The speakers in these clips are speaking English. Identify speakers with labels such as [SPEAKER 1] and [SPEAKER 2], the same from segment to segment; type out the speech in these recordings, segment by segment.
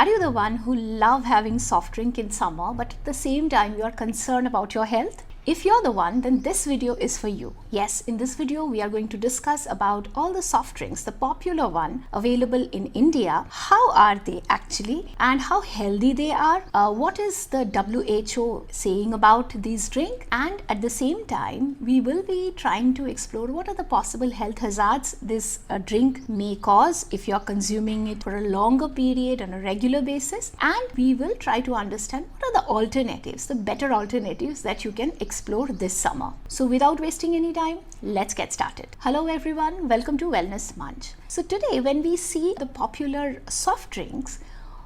[SPEAKER 1] Are you the one who love having soft drink in summer, but at the same time you are concerned about your health? If you're the one, then this video is for you. Yes, in this video we are going to discuss about all the soft drinks, the popular one available in India. How are they actually and how healthy they are? What is the WHO saying about these drinks? And at the same time, we will be trying to explore what are the possible health hazards this drink may cause if you're consuming it for a longer period on a regular basis. And we will try to understand what are the alternatives, the better alternatives that you can explore this summer. So without wasting any time, let's get started. Hello everyone, welcome to Wellness Munch. So today when we see the popular soft drinks,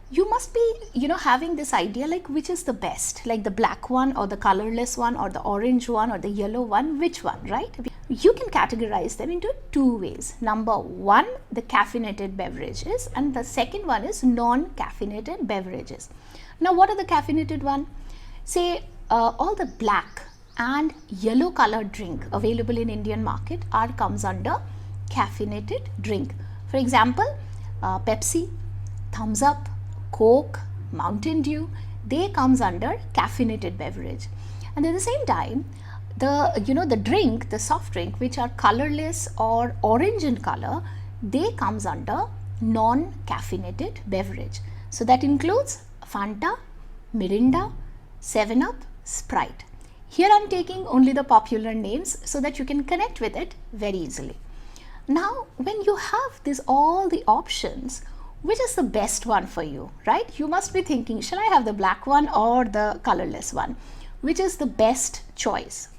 [SPEAKER 1] you must be, having this idea like which is the best, like the black one or the colorless one or the orange one or the yellow one, which one, right? You can categorize them into two ways. Number one, the caffeinated beverages, and the second one is non-caffeinated beverages. Now what are the caffeinated one? Say all the black and yellow colored drink available in Indian market comes under caffeinated drink. For example, Pepsi, Thumbs Up, Coke, Mountain Dew, they comes under caffeinated beverage. And at the same time, the soft drink which are colorless or orange in color, they comes under non-caffeinated beverage. So that includes Fanta, Mirinda, 7-Up, Sprite. Here I'm taking only the popular names so that you can connect with it very easily. Now, when you have all the options, which is the best one for you, right? You must be thinking, shall I have the black one or the colorless one? Which is the best choice?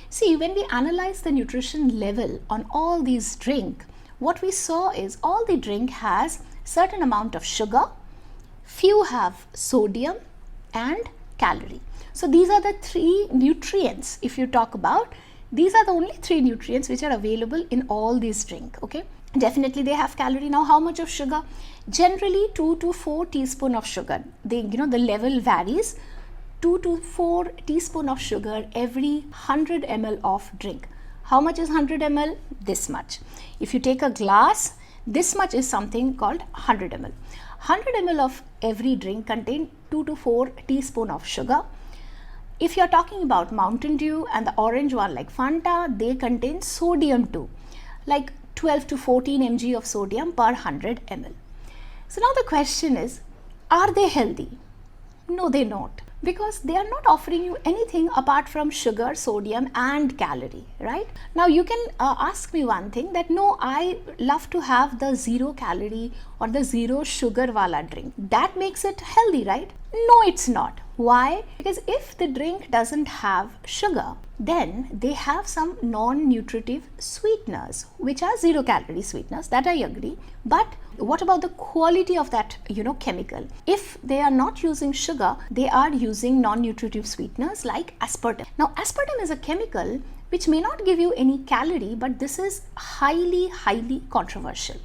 [SPEAKER 1] See, when we analyze the nutrition level on all these drink, what we saw is all the drink has certain amount of sugar, few have sodium and calorie. So these are the three nutrients. If you talk about, these are the only three nutrients which are available in all these drink. Okay, definitely they have calorie. Now how much of sugar? Generally 2 to 4 teaspoon of sugar. The level varies. 2 to 4 teaspoon of sugar every 100 ml of drink. How much is 100 ml? This much. If you take a glass, this much is something called 100 ml. 100 ml of every drink contain 2 to 4 teaspoon of sugar. If you're talking about Mountain Dew and the orange one like Fanta, they contain sodium too, like 12 to 14 mg of sodium per 100 ml. So now the question is, are they healthy? No, they're not, because they are not offering you anything apart from sugar, sodium and calorie, right? Now you can ask me one thing that no, I love to have the 0 calorie or the 0 sugar wala drink. That makes it healthy, right? No, it's not. Why? Because if the drink doesn't have sugar, then they have some non-nutritive sweeteners, which are 0 calorie sweeteners, that I agree. But what about the quality of that, chemical? If they are not using sugar, they are using non-nutritive sweeteners like aspartame. Now, aspartame is a chemical which may not give you any calorie, but this is highly, highly controversial.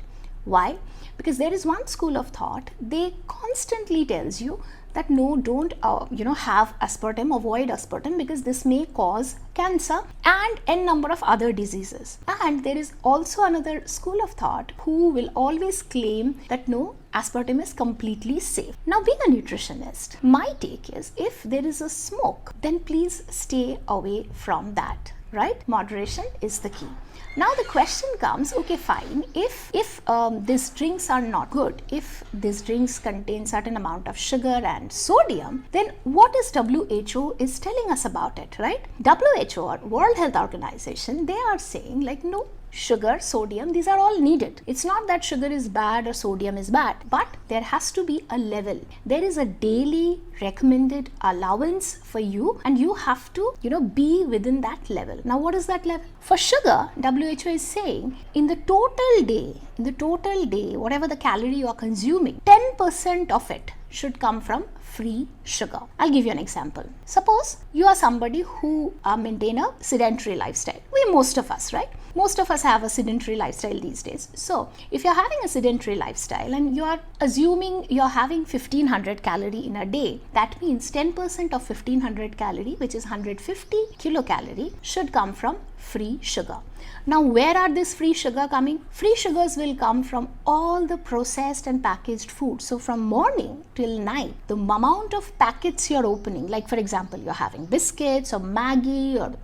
[SPEAKER 1] Why? Because there is one school of thought, they constantly tells you that no, don't have aspartame, avoid aspartame, because this may cause cancer and n number of other diseases. And there is also another school of thought who will always claim that no, aspartame is completely safe. Now, being a nutritionist, my take is if there is a smoke, then please stay away from that, right? Moderation is the key. Now the question comes, okay, fine, if these drinks are not good, if these drinks contain certain amount of sugar and sodium, then what is WHO is telling us about it, right? WHO or World Health Organization, they are saying like no, sugar, sodium, these are all needed. It's not that sugar is bad or sodium is bad, but there has to be a level. There is a daily recommended allowance for you and you have to, be within that level. Now, what is that level? For sugar, WHO is saying in the total day, whatever the calorie you are consuming, 10% of it should come from free sugar. I'll give you an example. Suppose you are somebody who maintain a sedentary lifestyle. Most of us, right? Most of us have a sedentary lifestyle these days. So if you're having a sedentary lifestyle and you are assuming you're having 1500 calorie in a day, that means 10% of 1500 calorie, which is 150 kilocalorie, should come from free sugar. Now, where are this free sugar coming? Free sugars will come from all the processed and packaged food. So from morning till night, the amount of packets you're opening, like for example, you're having biscuits or Maggi or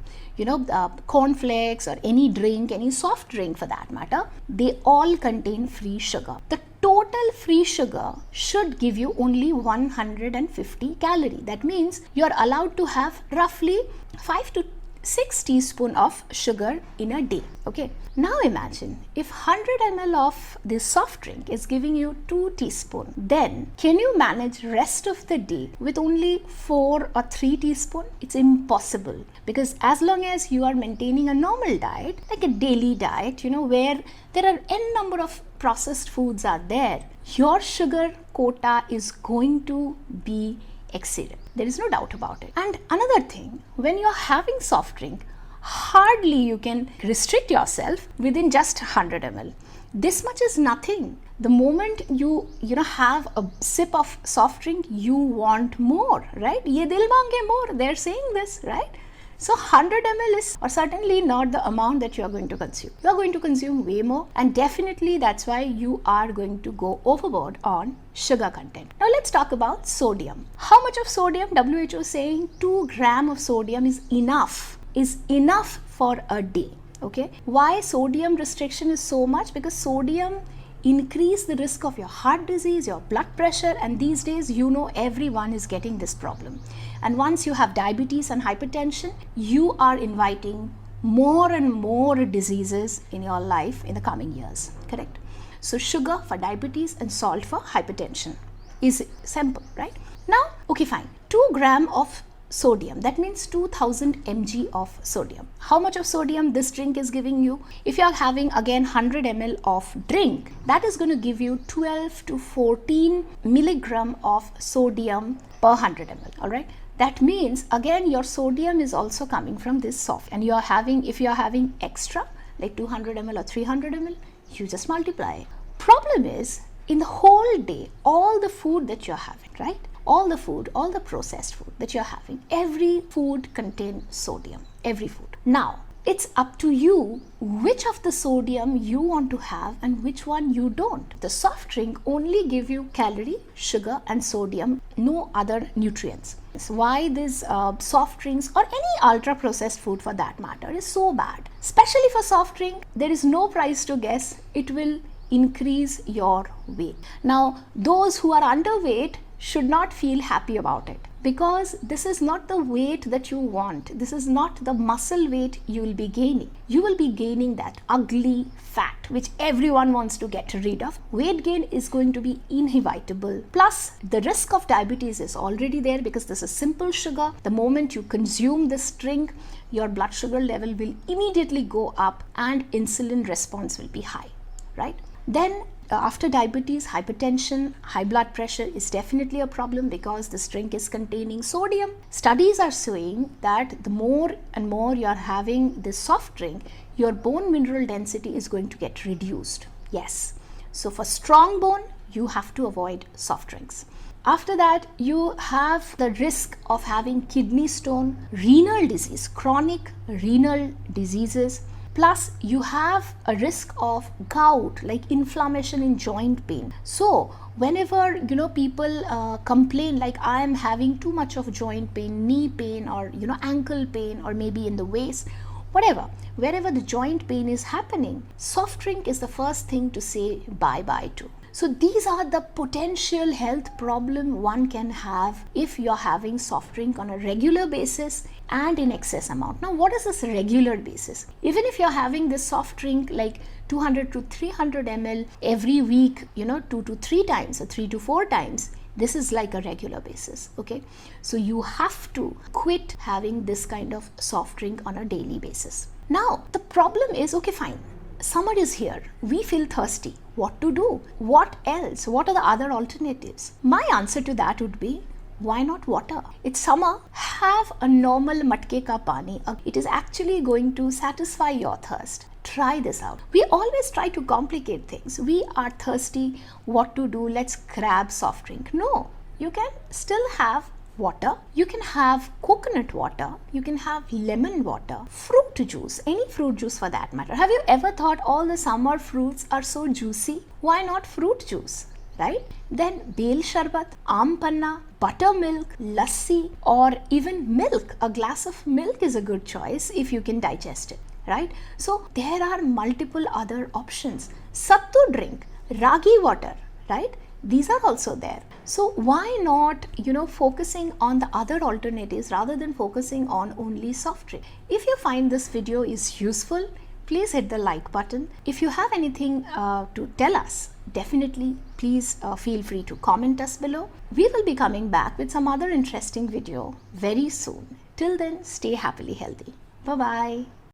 [SPEAKER 1] cornflakes or any drink, any soft drink for that matter, they all contain free sugar. The total free sugar should give you only 150 calorie. That means you're allowed to have roughly 5 to 6 teaspoons of sugar in a day. Okay. Now imagine if 100 ml of this soft drink is giving you 2 teaspoons, then can you manage rest of the day with only 4 or 3 teaspoons? It's impossible, because as long as you are maintaining a normal diet, like a daily diet, where there are n number of processed foods are there, your sugar quota is going to be exceeded. There is no doubt about it. And another thing, when you're having soft drink, hardly you can restrict yourself within just 100 ml. This much is nothing. The moment you have a sip of soft drink, you want more, right? Ye dil mange more. They're saying this, right? So 100 ml is certainly not the amount that you are going to consume. You are going to consume way more, and definitely that's why you are going to go overboard on sugar content. Now let's talk about sodium. How much of sodium? WHO is saying 2 grams of sodium is enough for a day. Okay. Why sodium restriction is so much? Because sodium increase the risk of your heart disease, your blood pressure, and these days everyone is getting this problem. And once you have diabetes and hypertension, you are inviting more and more diseases in your life in the coming years, correct? So sugar for diabetes and salt for hypertension is simple, right? Now, okay, fine. 2 grams of sodium, that means 2000 mg of sodium. How much of sodium this drink is giving you? If you are having again 100 ml of drink, that is going to give you 12 to 14 milligram of sodium per 100 ml, all right? That means again your sodium is also coming from this soft, and if you are having extra like 200 ml or 300 ml, you just multiply. Problem is, in the whole day, all the food that you're having, right? All the food, all the processed food that you're having, every food contains sodium, every food. Now, it's up to you which of the sodium you want to have and which one you don't. The soft drink only give you calorie, sugar and sodium, no other nutrients. So why this soft drinks or any ultra processed food for that matter is so bad? Especially for soft drink, there is no price to guess. It will increase your weight. Now, those who are underweight should not feel happy about it, because this is not the weight that you want. This is not the muscle weight you will be gaining. You will be gaining that ugly fat which everyone wants to get rid of. Weight gain is going to be inevitable. Plus, the risk of diabetes is already there because this is simple sugar. The moment you consume this drink, your blood sugar level will immediately go up and insulin response will be high, right? Then after diabetes, hypertension, high blood pressure is definitely a problem because this drink is containing sodium. Studies are showing that the more and more you are having this soft drink, your bone mineral density is going to get reduced. Yes. So for strong bone, you have to avoid soft drinks. After that, you have the risk of having kidney stone, renal disease, chronic renal diseases. Plus, you have a risk of gout, like inflammation in joint pain. So, whenever people complain like I am having too much of joint pain, knee pain, or ankle pain, or maybe in the waist, whatever, wherever the joint pain is happening, soft drink is the first thing to say bye-bye to. So these are the potential health problem one can have if you're having soft drink on a regular basis and in excess amount. Now, what is this regular basis? Even if you're having this soft drink like 200 to 300 ml every week, 2 to 3 times or 3 to 4 times, this is like a regular basis, okay? So you have to quit having this kind of soft drink on a daily basis. Now, the problem is, okay, fine. Summer is here. We feel thirsty. What to do? What else? What are the other alternatives? My answer to that would be Why not water? It's summer. Have a normal matke ka pani. It is actually going to satisfy your thirst. Try this out. We always try to complicate things. We are thirsty. What to do? Let's grab soft drink. No, you can still have water. You can have coconut water. You can have lemon water, fruit juice, any fruit juice for that matter. Have you ever thought all the summer fruits are so juicy? Why not fruit juice? Right? Then bel sharbat, aam panna, buttermilk, lassi, or even milk. A glass of milk is a good choice if you can digest it, right? So there are multiple other options. Sattu drink, ragi water, right? These are also there. So why not, focusing on the other alternatives rather than focusing on only soft drink? If you find this video is useful, please hit the like button. If you have anything to tell us, definitely please feel free to comment us below. We will be coming back with some other interesting video very soon. Till then, stay happily healthy. Bye-bye.